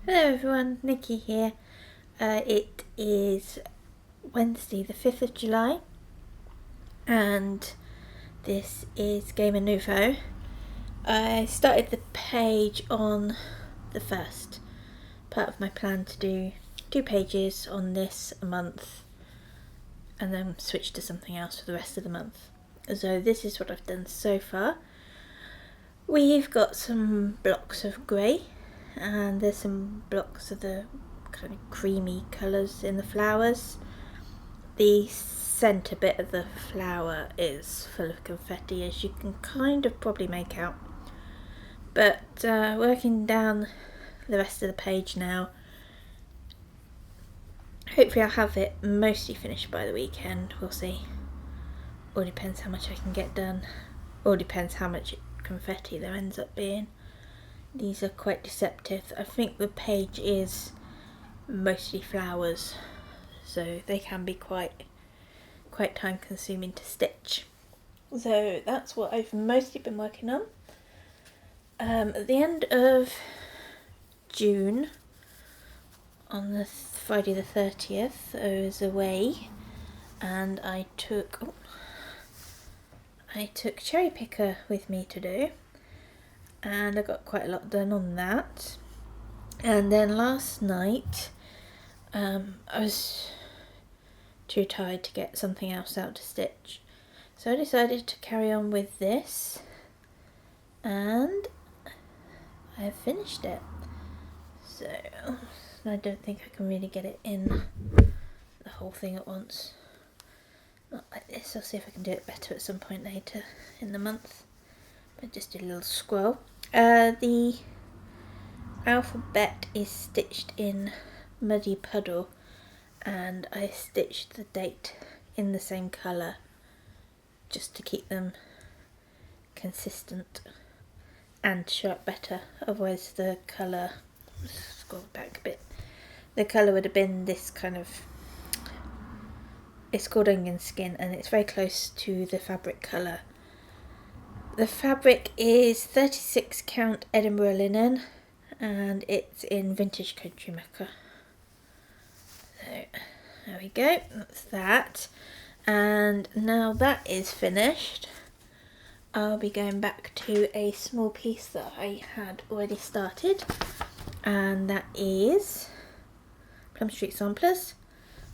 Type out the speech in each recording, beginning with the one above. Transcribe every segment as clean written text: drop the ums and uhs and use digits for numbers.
Hello everyone, Nikki here. It is Wednesday the 5th of July and this is Game of Nouveau. I started the page on the 1st, part of my plan to do 2 pages on this a month and then switch to something else for the rest of the month. So this is what I've done so far. We've got some blocks of grey and there's some blocks of the kind of creamy colours in the flowers. The centre bit of the flower is full of confetti, as you can kind of probably make out. But working down the rest of the page now, hopefully I'll have it mostly finished by the weekend, we'll see. All depends how much I can get done, all depends how much confetti there ends up being. These are quite deceptive. I think the page is mostly flowers, so they can be quite time consuming to stitch. So that's what I've mostly been working on. At the end of June, on the Friday the 30th, I was away and I took cherry picker with me to do, and I got quite a lot done on that. And then last night I was too tired to get something else out to stitch, so I decided to carry on with this and I finished it. So I don't think I can really get it in the whole thing at once, not like this. I'll see if I can do it better at some point later in the month. I just did a little scroll. The alphabet is stitched in Muddy Puddle and I stitched the date in the same colour just to keep them consistent and show up better. Otherwise the colour, scroll back a bit, the colour would have been this kind of, it's called onion skin and it's very close to the fabric colour. The fabric is 36 count Edinburgh linen and it's in Vintage Country Mecca. So there we go, that's that. And now that is finished, I'll be going back to a small piece that I had already started, and that is Plum Street Samplers,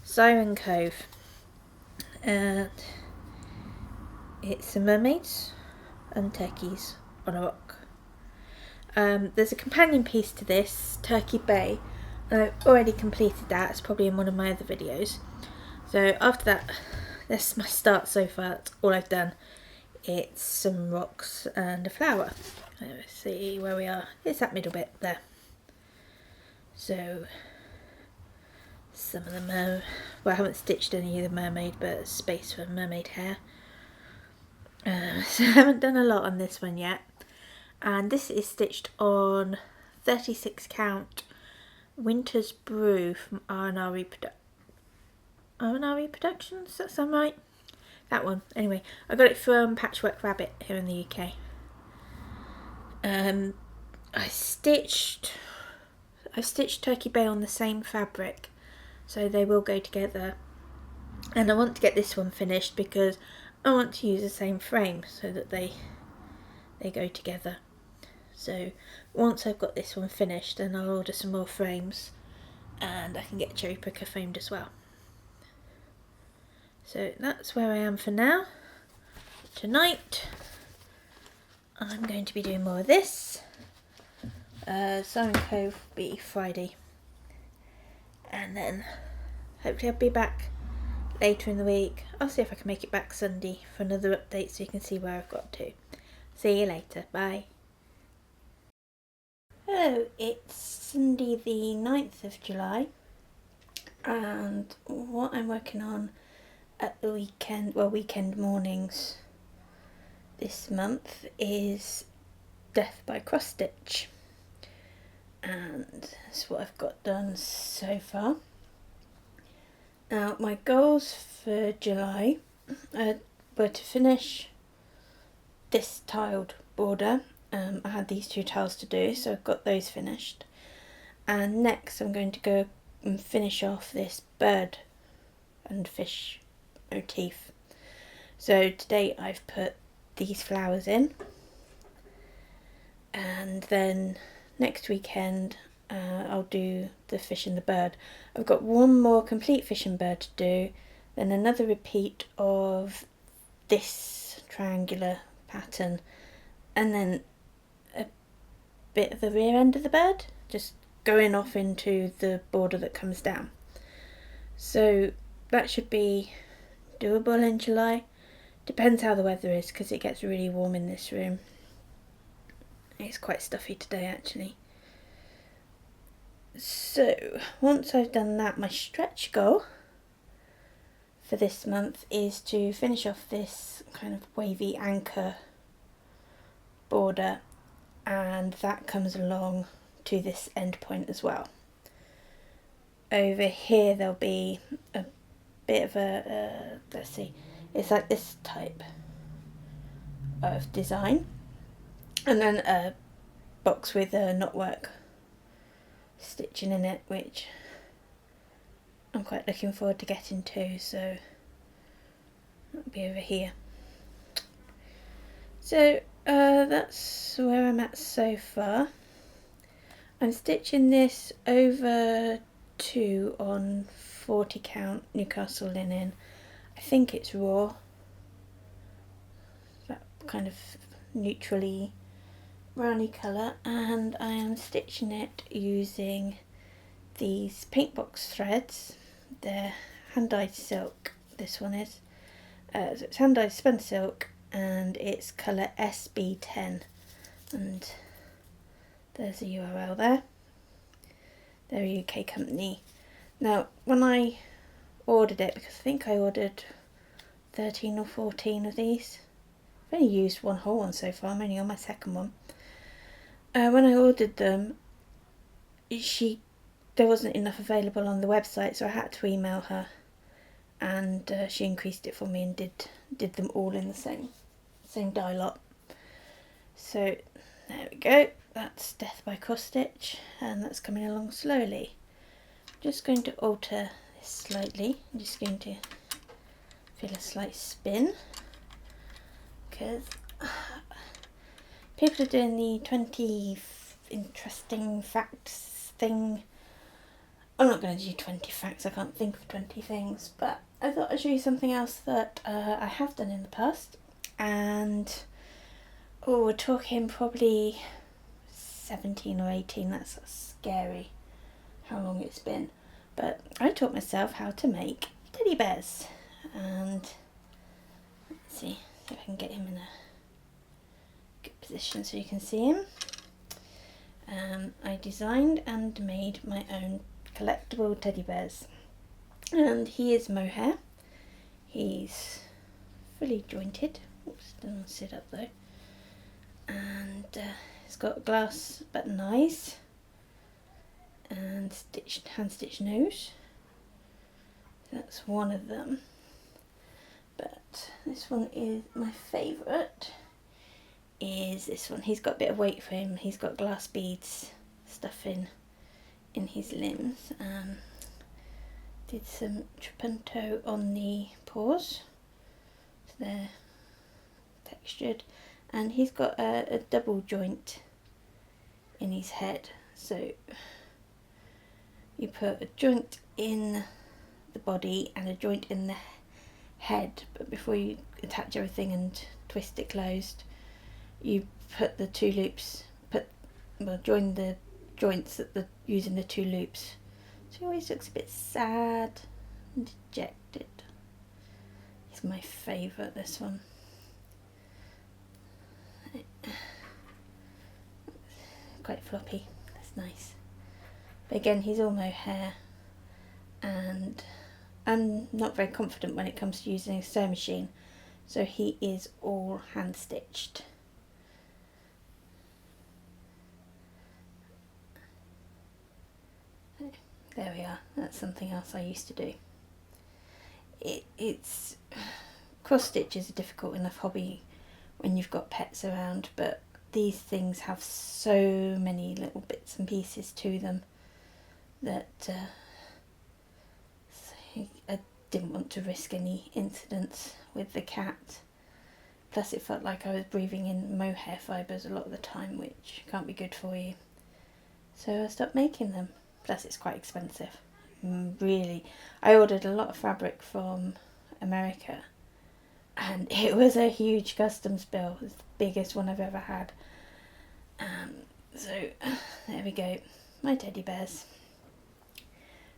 Siren Cove, and it's some mermaids and turkeys on a rock. There's a companion piece to this, Turkey Bay, and I've already completed that. It's probably in one of my other videos. So after that, that's my start so far. That's all I've done. It's some rocks and a flower. Let's see where we are. It's that middle bit there. So some of them are, well, I haven't stitched any of the mermaid, but space for mermaid hair. So I haven't done a lot on this one yet. And this is stitched on 36 count Winter's Brew from R&R Productions, does that sound right? That one. Anyway, I got it from Patchwork Rabbit here in the UK. I stitched Turkey Bay on the same fabric, so they will go together. And I want to get this one finished because I want to use the same frame so that they go together. So once I've got this one finished, then I'll order some more frames and I can get cherry picker framed as well. So that's where I am for now. Tonight I'm going to be doing more of this. Siren Cove will be Friday, and then hopefully I'll be back later in the week. I'll see if I can make it back Sunday for another update so you can see where I've got to. See you later, bye. Hello, it's Sunday the 9th of July and what I'm working on at the weekend mornings this month is Death by Crossstitch, and that's what I've got done so far. Now my goals for July were to finish this tiled border. I had these 2 tiles to do, so I've got those finished, And next I'm going to go and finish off this bird and fish motif. So today I've put these flowers in, and then next weekend I'll do the fish and the bird. I've got one more complete fish and bird to do, then another repeat of this triangular pattern, and then a bit of the rear end of the bird, just going off into the border that comes down. So that should be doable in July. Depends how the weather is, because it gets really warm in this room. It's quite stuffy today actually. So once I've done that, my stretch goal for this month is to finish off this kind of wavy anchor border, and that comes along to this end point as well. Over here there'll be a bit of a, let's see, it's like this type of design, and then a box with a knotwork stitching in it, which I'm quite looking forward to getting to, so that'll be over here. So that's where I'm at so far. I'm stitching this over 2 on 40 count Newcastle linen. I think it's raw, that kind of neutrally browny colour, and I am stitching it using these paint box threads. They're hand-dyed silk, this one is. So it's hand-dyed spun silk, and it's colour SB10, and there's a URL there. They're a UK company. Now when I ordered it, because I think I ordered 13 or 14 of these, I've only used one whole one so far, I'm only on my second one. When I ordered them, there wasn't enough available on the website, so I had to email her, and she increased it for me and did them all in the same dye lot. So there we go, that's Death by Crossstitch, and that's coming along slowly. Just going to alter this slightly. I'm just going to feel a slight spin, because people are doing the 20 interesting facts thing. I'm not going to do 20 facts, I can't think of 20 things, but I thought I'd show you something else that I have done in the past, and we're talking probably 17 or 18, that's scary how long it's been. But I taught myself how to make teddy bears, and let's see if I can get him in a good position so you can see him. I designed and made my own collectible teddy bears, and he is mohair. He's fully jointed. Oops, doesn't sit up though. And he's got glass button eyes and hand stitched nose. That's one of them. But this one is my favourite. Is this one. He's got a bit of weight for him. He's got glass beads stuff in his limbs. Did some trapunto on the paws, so they're textured, and he's got a double joint in his head. So you put a joint in the body and a joint in the head, but before you attach everything and twist it closed, you put the two loops, join the joints using the two loops. So he always looks a bit sad and dejected. He's my favourite, this one. Quite floppy, that's nice. But again, he's all mohair, and I'm not very confident when it comes to using a sewing machine, so he is all hand stitched. There we are, that's something else I used to do. It's cross stitch is a difficult enough hobby when you've got pets around, but these things have so many little bits and pieces to them that I didn't want to risk any incidents with the cat. Plus it felt like I was breathing in mohair fibres a lot of the time, which can't be good for you. So I stopped making them. Plus it's quite expensive. Really. I ordered a lot of fabric from America and it was a huge customs bill. It's the biggest one I've ever had. So there we go. My teddy bears.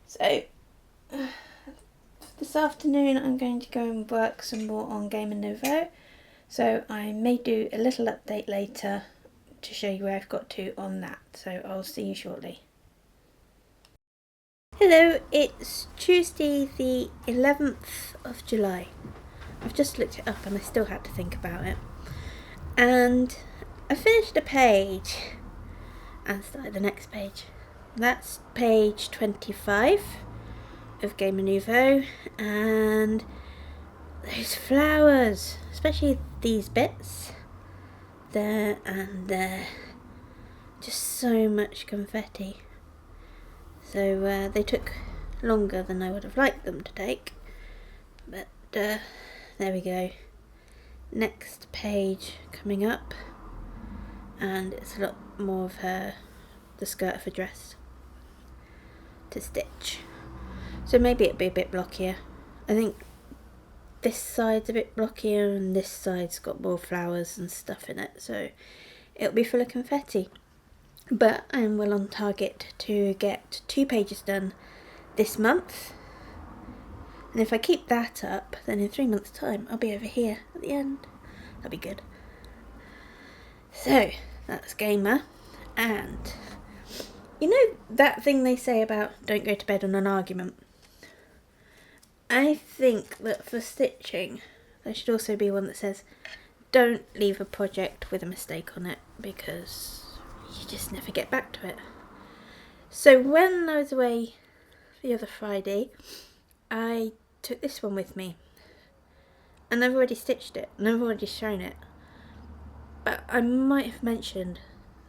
So this afternoon I'm going to go and work some more on Game and Nouveau. So I may do a little update later to show you where I've got to on that. So I'll see you shortly. Hello, it's Tuesday the 11th of July. I've just looked it up and I still had to think about it. And I finished a page and started the next page. That's page 25 of Game and Nouveau, and those flowers, especially these bits there and there, just so much confetti. So they took longer than I would have liked them to take, but there we go. Next page coming up, and it's a lot more of the skirt of her dress to stitch. So maybe it'll be a bit blockier. I think this side's a bit blockier and this side's got more flowers and stuff in it, so it'll be full of confetti. But I'm well on target to get 2 pages done this month, and if I keep that up, then in 3 months' time I'll be over here at the end. That'll be good. So that's Gamer, and you know that thing they say about don't go to bed on an argument? I think that for stitching there should also be one that says don't leave a project with a mistake on it, because you just never get back to it. So when I was away the other Friday, I took this one with me, and I've already stitched it and I've already shown it, but I might have mentioned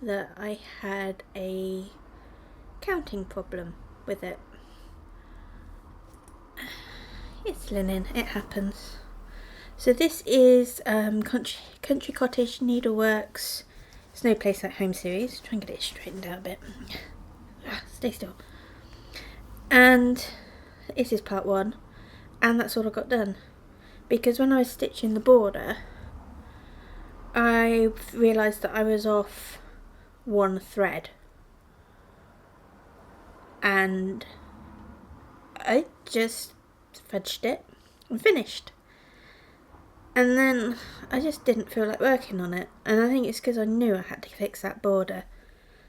that I had a counting problem with it. It's linen, it happens. So this is Country Cottage Needleworks It's No Place Like Home series. Try and get it straightened out a bit. Stay still. And this is part 1, and that's all I got done. Because when I was stitching the border, I realised that I was off 1 thread. And I just fudged it and finished. And then I just didn't feel like working on it, and I think it's because I knew I had to fix that border.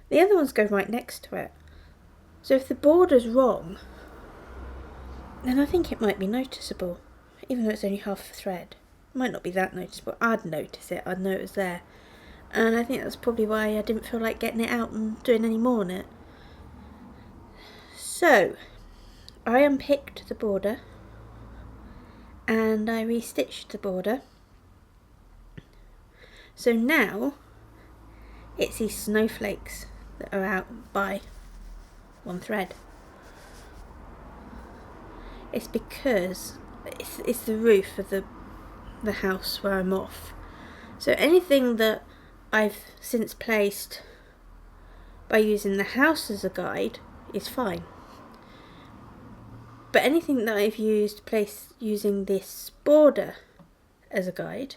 The other ones go right next to it, so if the border's wrong, then I think it might be noticeable, even though it's only half a thread. It might not be that noticeable. I'd notice it, I'd know it was there, and I think that's probably why I didn't feel like getting it out and doing any more on it. So I unpicked the border and I restitched the border. So now it's these snowflakes that are out by 1 thread. It's because it's the roof of the house where I'm off. So anything that I've since placed by using the house as a guide is fine. But anything that I've placed using this border as a guide,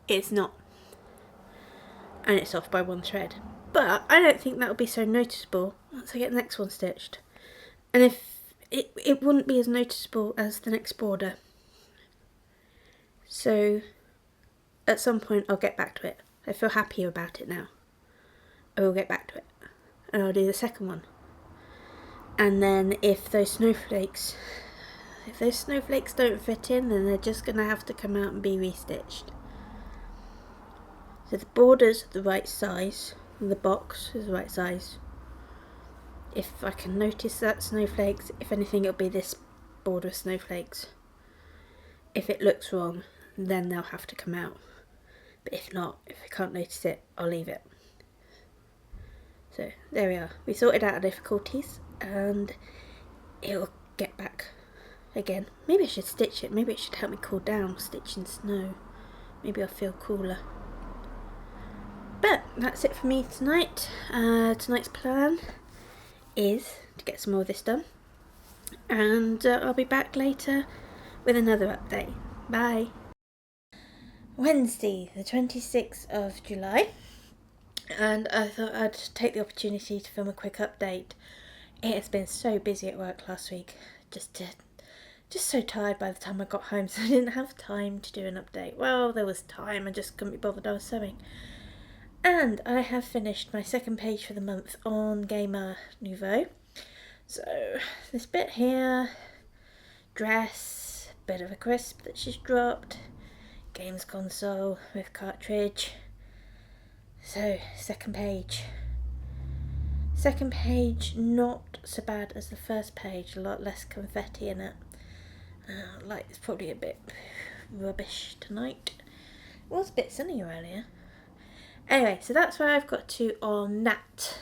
it's not. And it's off by 1 thread. But I don't think that'll be so noticeable once I get the next one stitched. And if it wouldn't be as noticeable as the next border. So at some point I'll get back to it. I feel happier about it now. I will get back to it. And I'll do the second one. And then if those snowflakes don't fit in, then they're just going to have to come out and be restitched. So the border's the right size, and the box is the right size. If I can notice that snowflakes, if anything, it'll be this border of snowflakes. If it looks wrong, then they'll have to come out. But if not, if I can't notice it, I'll leave it. So there we are. We sorted out our difficulties and it'll get back again. Maybe I should stitch it. Maybe it should help me cool down, stitching snow. Maybe I'll feel cooler. But that's it for me tonight. Tonight's plan is to get some more of this done. And I'll be back later with another update. Bye. Wednesday, the 26th of July. And I thought I'd take the opportunity to film a quick update. It has been so busy at work last week. Just so tired by the time I got home, so I didn't have time to do an update. Well, there was time, I just couldn't be bothered, I was sewing. And I have finished my second page for the month on Gamer Nouveau. So, this bit here, dress, bit of a crisp that she's dropped, games console with cartridge. So, second page. Second page, not so bad as the first page, a lot less confetti in it. Light is probably a bit rubbish tonight. It was a bit sunny earlier. Anyway, so that's where I've got to on that.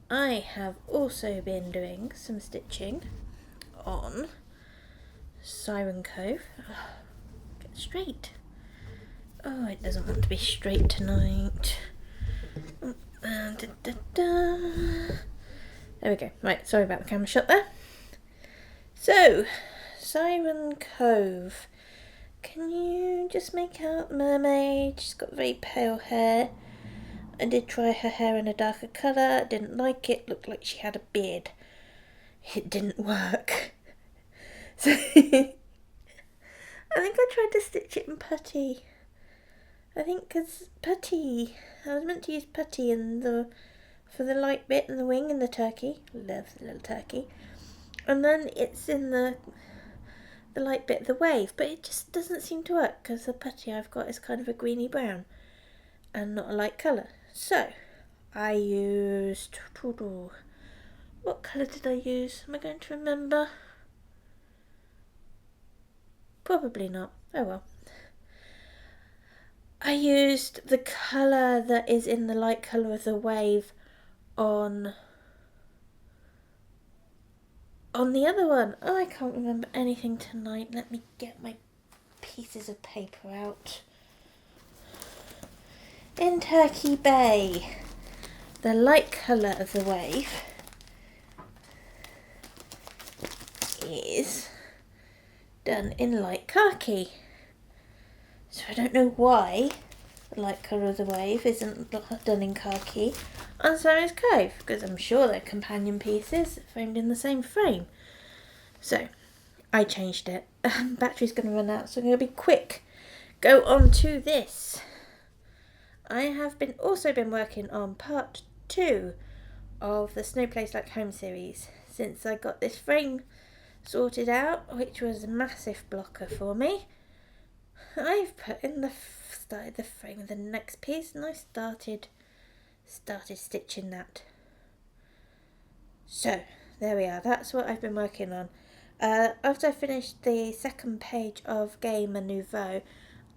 I have also been doing some stitching on Siren Cove. Oh, get straight. Oh, it doesn't want to be straight tonight. There we go. Right, sorry about the camera shot there. So, Siren Cove. Can you just make out the mermaid? She's got very pale hair. I did try her hair in a darker colour. Didn't like it. Looked like she had a beard. It didn't work. So, I think I tried to stitch it in putty. I think because putty, I was meant to use putty for the light bit and the wing and the turkey. Love the little turkey. And then it's in the light bit of the wave, but it just doesn't seem to work because the putty I've got is kind of a greeny brown and not a light colour. So I used, what colour did I use? Am I going to remember? Probably not. Oh well. I used the colour that is in the light colour of the wave on the other one. Oh, I can't remember anything tonight. Let me get my pieces of paper out. In Turkey Bay, the light colour of the wave is done in light khaki. So I don't know why the light colour of the wave isn't done in khaki on Siren's Cove, because I'm sure they're companion pieces framed in the same frame. So I changed it. Battery's going to run out, so I'm going to be quick. Go on to this. I have also been working on part 2 of the Snow Place Like Home series since I got this frame sorted out, which was a massive blocker for me. I've put in started the frame of the next piece, and I started stitching that. So there we are. That's what I've been working on. After I finished the second page of Gamer Nouveau,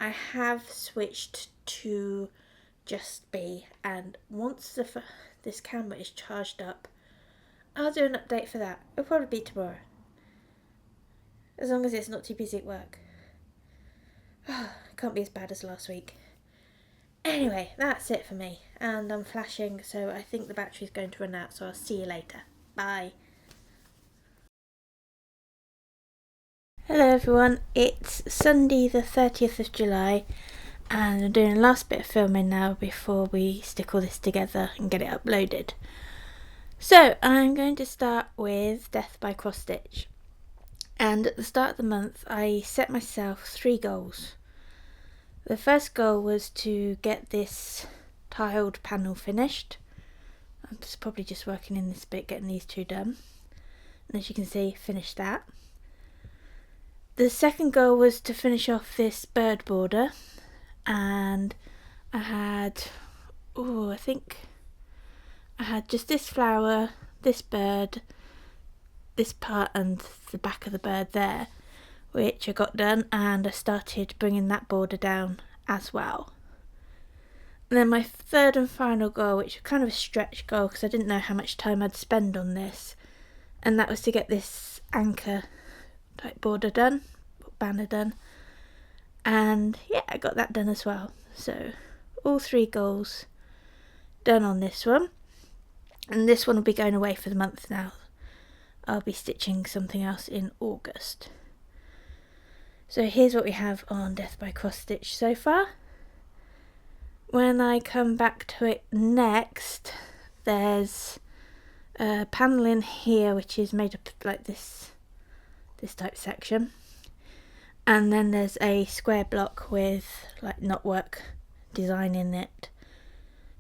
I have switched to Just Be, and once this camera is charged up, I'll do an update for that. It'll probably be tomorrow, as long as it's not too busy at work. Can't be as bad as last week. Anyway, that's it for me. And I'm flashing, so I think the battery's going to run out, so I'll see you later. Bye. Hello everyone, it's Sunday the 30th of July, and I'm doing the last bit of filming now before we stick all this together and get it uploaded. So, I'm going to start with Death by Crossstitch. And at the start of the month, I set myself 3 goals. The first goal was to get this tiled panel finished. I'm probably just working in this bit, getting these 2 done. And as you can see, finished that. The second goal was to finish off this bird border. And I had, I think I had just this flower, this bird, this part and the back of the bird there, which I got done, and I started bringing that border down as well. And then my third and final goal, which was kind of a stretch goal because I didn't know how much time I'd spend on this, and that was to get this anchor type border done, banner done. And yeah, I got that done as well. So all 3 goals done on this one. And this one will be going away for the month now. I'll be stitching something else in August. So here's what we have on Death by Cross Stitch so far. When I come back to it next, there's a panel in here which is made up of like this type section, and then there's a square block with like knotwork design in it.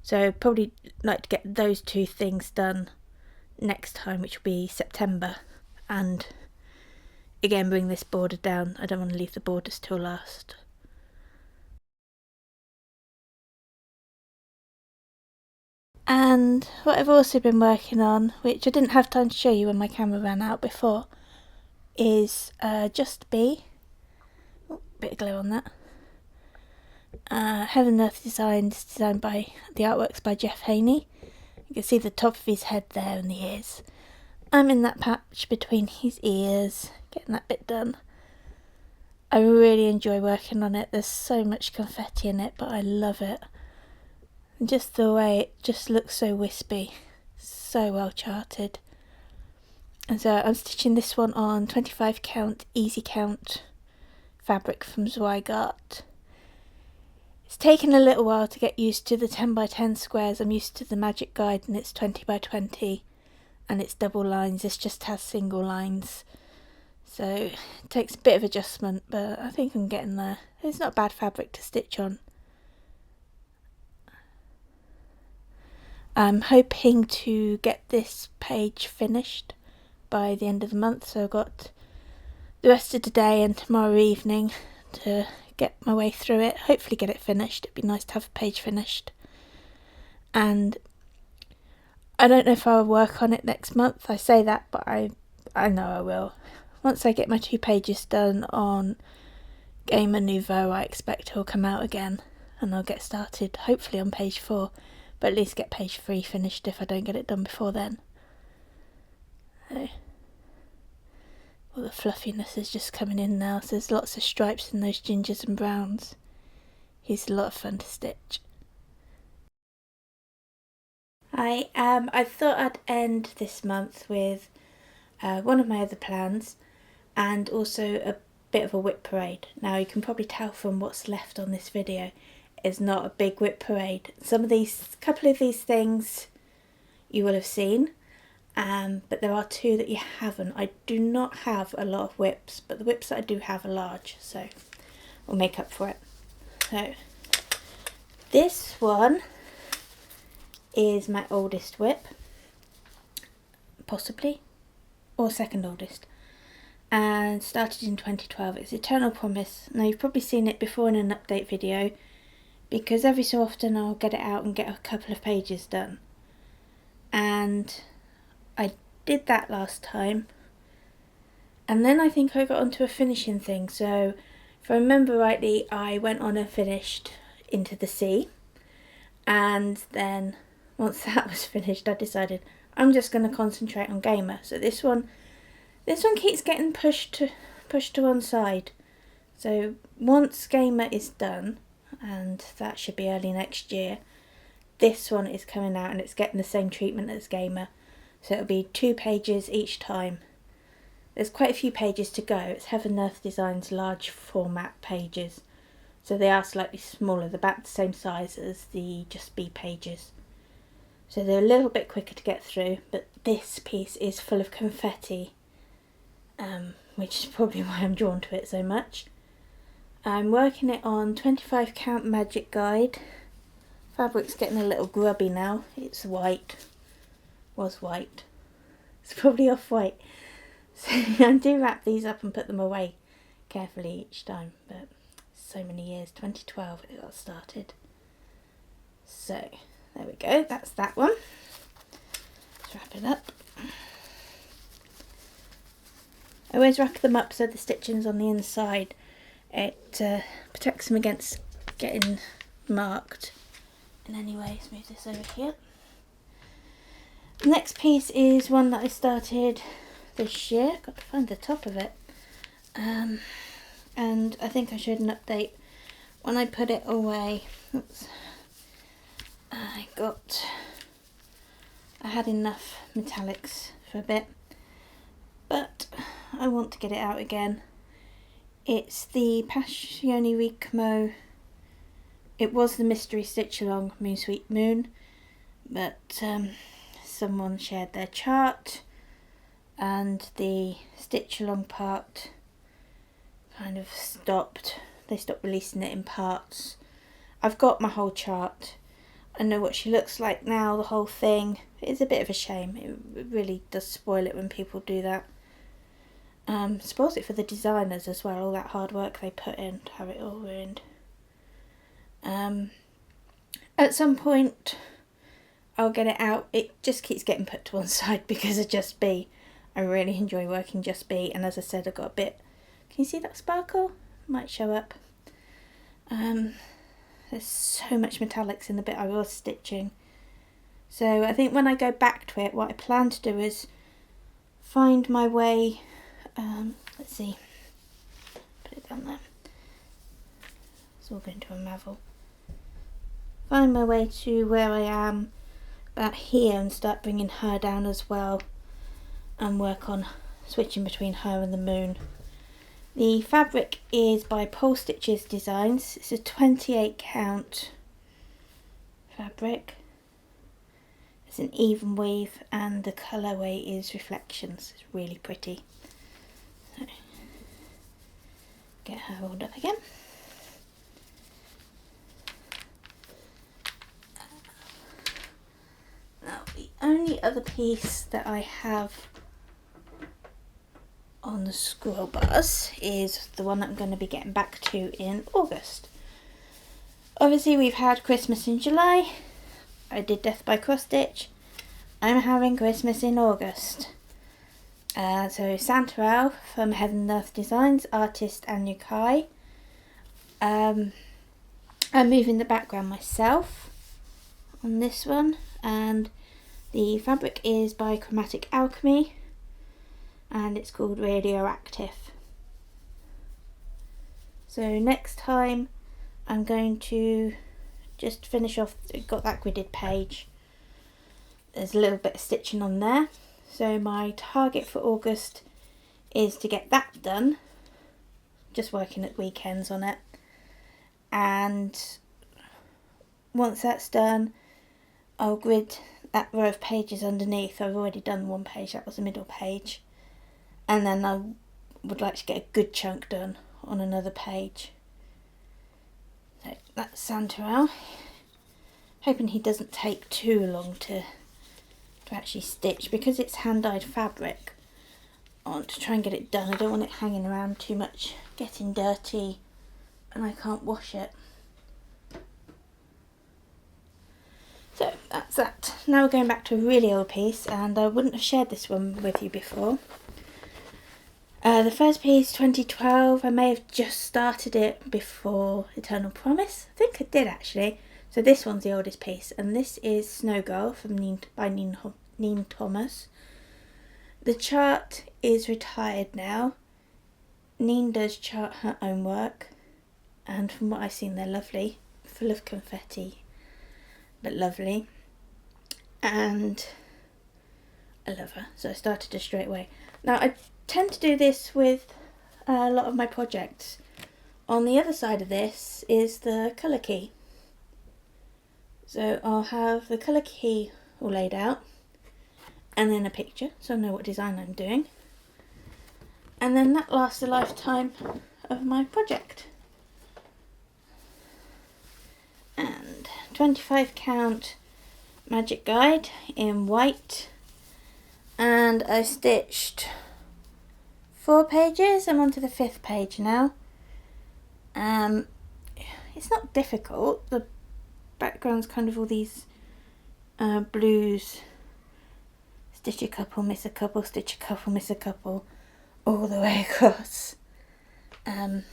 So probably like to get those 2 things done next time, which will be September, and again bring this border down. I don't want to leave the borders till last. And what I've also been working on, which I didn't have time to show you when my camera ran out before, is Just Be. Oh, bit of glue on that. Heaven and Earth Designs, designed by the artworks by Jeff Haney. You can see the top of his head there and the ears. I'm in that patch between his ears, getting that bit done. I really enjoy working on it. There's so much confetti in it, but I love it. And just the way it just looks so wispy, so well charted. And so I'm stitching this one on 25 count easy count fabric from Zweigart. It's taken a little while to get used to the 10 by 10 squares. I'm used to the Magic Guide and it's 20 by 20 and it's double lines. This just has single lines. So it takes a bit of adjustment, but I think I'm getting there. It's not bad fabric to stitch on. I'm hoping to get this page finished by the end of the month, so I've got the rest of today and tomorrow evening to get my way through it, hopefully get it finished. It'd be nice to have a page finished. And I don't know if I'll work on it next month. I say that, but I know I will. Once I get my 2 pages done on Gamer Nouveau, I expect it'll come out again and I'll get started hopefully on page 4. But at least get page 3 finished if I don't get it done before then. So, all the fluffiness is just coming in now. So there's lots of stripes in those gingers and browns. He's a lot of fun to stitch. I thought I'd end this month with one of my other plans and also a bit of a whip parade. Now you can probably tell from what's left on this video, is not a big whip parade. Couple of these things you will have seen, but there are 2 that you haven't. I do not have a lot of whips, but the whips that I do have are large, so we'll make up for it. So this one is my oldest whip, possibly, or second oldest, and started in 2012. It's Eternal Promise. Now you've probably seen it before in an update video, because every so often I'll get it out and get a couple of pages done. And I did that last time. And then I think I got onto a finishing thing. So if I remember rightly, I went on and finished Into the Sea. And then once that was finished, I decided I'm just going to concentrate on Gamer. So this one keeps getting pushed to one side. So once Gamer is done, and that should be early next year, this one is coming out and it's getting the same treatment as Gamer, so it'll be 2 pages each time. There's quite a few pages to go. It's Heaven and Earth Designs large format pages, so they are slightly smaller. They're about the same size as the Just Be pages, so they're a little bit quicker to get through. But this piece is full of confetti, which is probably why I'm drawn to it so much. I'm working it on 25 count Magic Guide. Fabric's getting a little grubby now. It's white. Was white. It's probably off white. So I do wrap these up and put them away carefully each time. But so many years. 2012 it got started. So there we go. That's that one. Let's wrap it up. I always wrap them up so the stitching's on the inside. It protects them against getting marked in any way. Let's move this over here. The next piece is one that I started this year. Got to find the top of it. And I think I showed an update when I put it away. Oops. I had enough metallics for a bit, but I want to get it out again. It's the Passione Ricamo. It was the Mystery Stitch Along Moon Sweet Moon, but someone shared their chart and the stitch along part kind of stopped. They stopped releasing it in parts. I've got my whole chart. I know what she looks like now, the whole thing. It's a bit of a shame. It really does spoil it when people do that. Spoils it for the designers as well, all that hard work they put in to have it all ruined. At some point I'll get it out. It just keeps getting put to one side because of Just Be. I really enjoy working Just Be, and as I said, I got a bit. Can you see that sparkle? Might show up. There's so much metallics in the bit I was stitching. So I think when I go back to it, what I plan to do is find my way. Let's see. Put it down there. It's all going to unravel. Find my way to where I am about here and start bringing her down as well, and work on switching between her and the moon. The fabric is by Pole Stitches Designs. It's a 28 count fabric. It's an even weave and the colourway is Reflections. It's really pretty. So, get her rolled up again. Now the only other piece that I have on the scroll bars is the one that I'm going to be getting back to in August. Obviously we've had Christmas in July. I did Death by Crossstitch. I'm having Christmas in August. So Santa Owl from Heaven and Earth Designs, artist Anya Kai. I'm moving the background myself on this one, and the fabric is by Chromatic Alchemy, and it's called Radioactive. So next time I'm going to just finish off, got that gridded page. There's a little bit of stitching on there. So my target for August is to get that done. Just working at weekends on it. And once that's done, I'll grid that row of pages underneath. I've already done one page, that was the middle page. And then I would like to get a good chunk done on another page. So that's Santa Owl. Hoping he doesn't take too long to actually stitch, because it's hand-dyed fabric. I want to try and get it done. I don't want it hanging around too much, getting dirty, and I can't wash it. So that's that. Now we're going back to a really old piece, and I wouldn't have shared this one with you before. The first piece, 2012, I may have just started it before Eternal Promise. I think I did actually. So this one's the oldest piece, and this is Snow Girl from Neen Thomas. The chart is retired now. Neen does chart her own work, and from what I've seen they're lovely, full of confetti, but lovely. And I love her, so I started her straight away. Now I tend to do this with a lot of my projects. On the other side of this is the colour key. So I'll have the colour key all laid out, and then a picture so I know what design I'm doing, and then that lasts the lifetime of my project. And 25 count Magic Guide in white, and I stitched 4 pages. I'm on to the 5th page now. It's not difficult. The background's kind of all these blues. Stitch a couple, miss a couple, stitch a couple, miss a couple, all the way across. But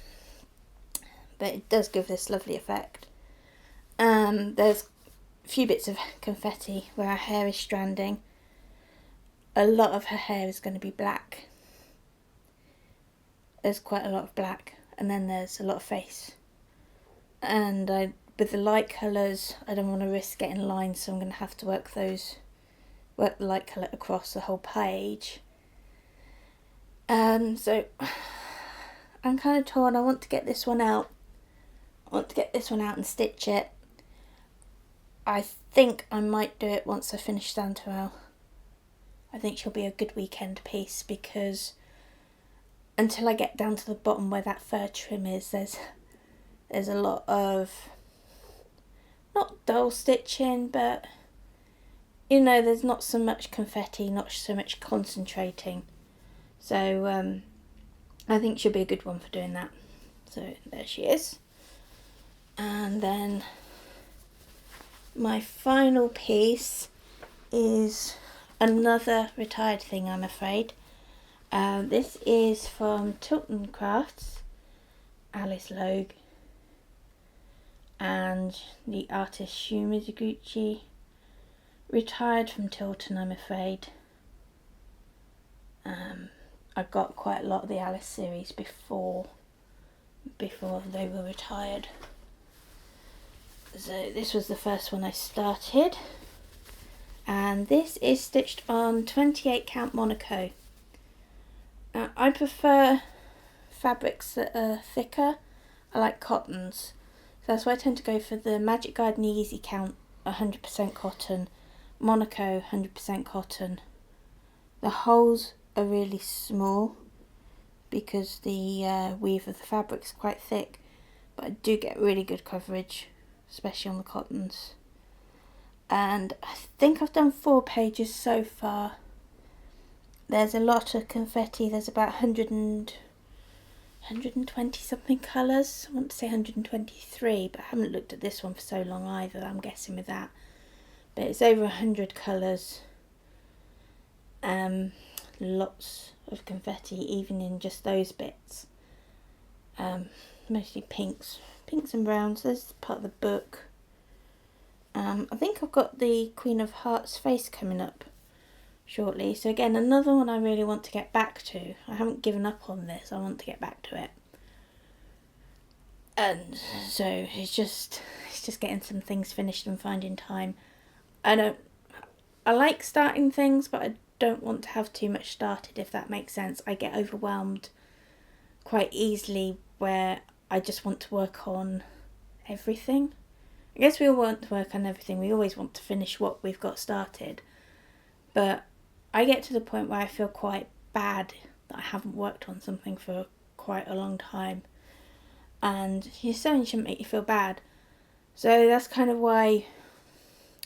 it does give this lovely effect. There's few bits of confetti where her hair is stranding. A lot of her hair is going to be black. There's quite a lot of black, and then there's a lot of face. And with the light colours, I don't want to risk getting lines, so I'm going to have to work the light colour across the whole page. So I'm kind of torn. I want to get this one out. And stitch it. I think I might do it once I finish Santoral. I think she'll be a good weekend piece, because until I get down to the bottom where that fur trim is, there's a lot of, not dull stitching, but you know, there's not so much confetti, not so much concentrating. So I think she'll be a good one for doing that. So there she is. And then my final piece is another retired thing, I'm afraid. This is from Tilton Crafts, Alice Logue, and the artist Shu Mizuguchi. Retired from Tilton, I'm afraid. I got quite a lot of the Alice series before they were retired. So this was the first one I started, and this is stitched on 28 count Monaco. I prefer fabrics that are thicker. I like cottons, so that's why I tend to go for the Magic Garden Easy Count 100% cotton, Monaco 100% cotton. The holes are really small because the weave of the fabric is quite thick, but I do get really good coverage, especially on the cottons. And I think I've done 4 pages so far. There's a lot of confetti. There's about 120 something colours. I want to say 123, but I haven't looked at this one for so long either. I'm guessing with that. But it's over 100 colours. Lots of confetti, even in just those bits. Mostly pinks and browns. There's part of the book. I think I've got the Queen of Hearts face coming up shortly. So again, another one I really want to get back to. I haven't given up on this. I want to get back to it. And so it's just getting some things finished and finding time. I like starting things, but I don't want to have too much started, if that makes sense. I get overwhelmed quite easily where I just want to work on everything. I guess we all want to work on everything. We always want to finish what we've got started. But I get to the point where I feel quite bad that I haven't worked on something for quite a long time. And your sewing shouldn't make you feel bad. So that's kind of why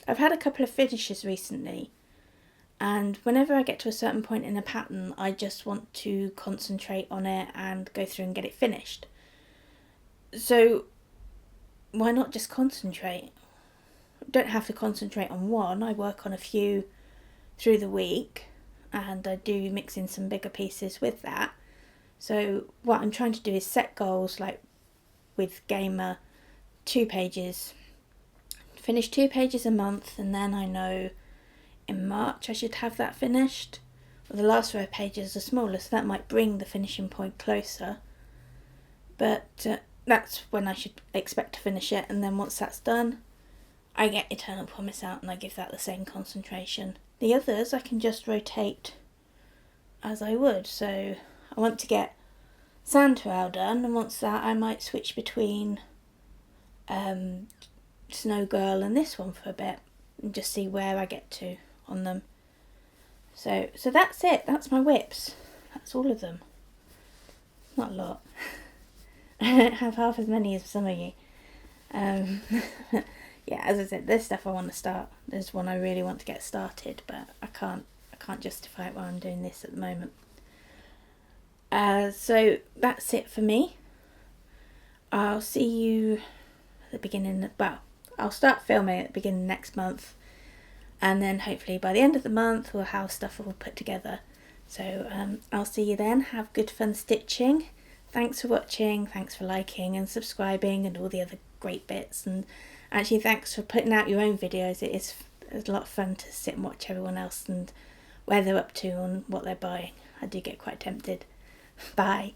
I've had a couple of finishes recently. And whenever I get to a certain point in a pattern, I just want to concentrate on it and go through and get it finished. So why not just concentrate? I don't have to concentrate on one. I work on a few through the week, and I do mix in some bigger pieces with that. So what I'm trying to do is set goals, like with Gamer, 2 pages. Finish 2 pages a month, and then I know in March I should have that finished. Well, the last row of pages are smaller, so that might bring the finishing point closer. But that's when I should expect to finish it, and then once that's done, I get Eternal Promise out and I give that the same concentration. The others I can just rotate as I would. So I want to get Santoral done, and once that I might switch between Snow Girl and this one for a bit and just see where I get to on them. So that's it. That's my whips. That's all of them. Not a lot. I don't have half as many as some of you. Yeah, as I said, there's stuff I want to start. There's one I really want to get started, but I can't justify it while I'm doing this at the moment. So that's it for me. I'll see you at the beginning. I'll start filming at the beginning of next month, and then hopefully by the end of the month we'll have stuff all put together. So I'll see you then. Have good fun stitching. Thanks for watching, thanks for liking and subscribing and all the other great bits, and Actually, thanks for putting out your own videos. It's a lot of fun to sit and watch everyone else and where they're up to and what they're buying. I do get quite tempted. Bye.